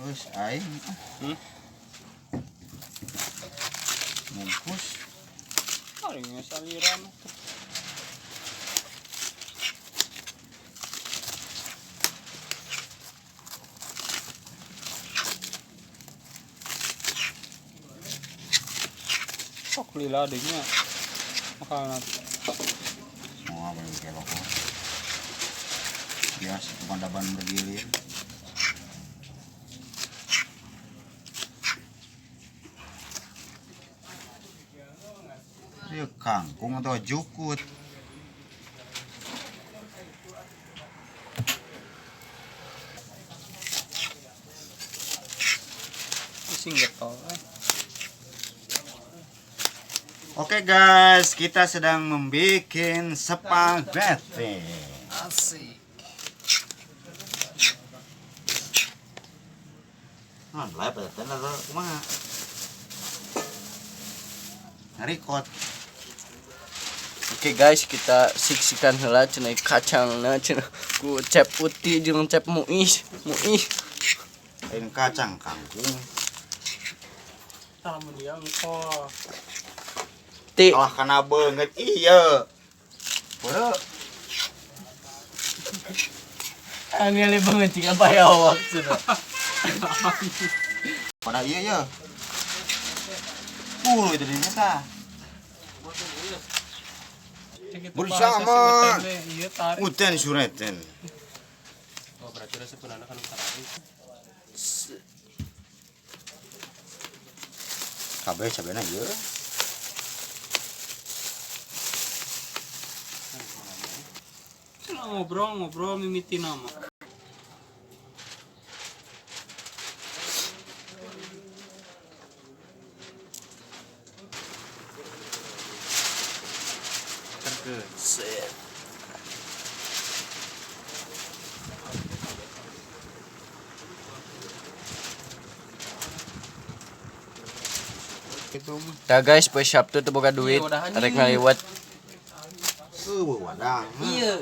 Terus aing bungkus. Paling saliran. Sok lila adanya makanan. Semua apa yang kelok. Biasa pemandapan bergilir. Dia kangkung atau jukut. Pusing getol. Oke guys, kita sedang membuat spaghetti. Asik. Live atau kumaha? Ngarikot. Oke guys, kita siksikan heula cenah kacangna cenah ku cep putih jeung cep muis. Lain kacang kangkung. Lamun dia engko. Kalah kana beungeut ieu. Beureuk. Angele banget jika bayar waktu cenah. Pada ieu ya. Itu dinya tah. Bersama Uten Sureten. Oh, berarti resepeunana kan tarari. Kabeh cabena ieu. Ngobrol mimiti nama. Set. Dah guys, pas Sabtu tuh boga duit, tarik ngaliwat. Wadang.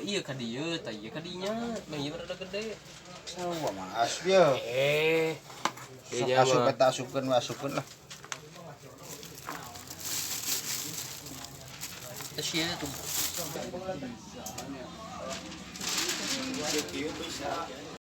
Iya ka dieu, tah ieu ka dinya. Mah ieu rada gede. Wah maas ya. Sok asupkeun lah. Terus ieu tuh.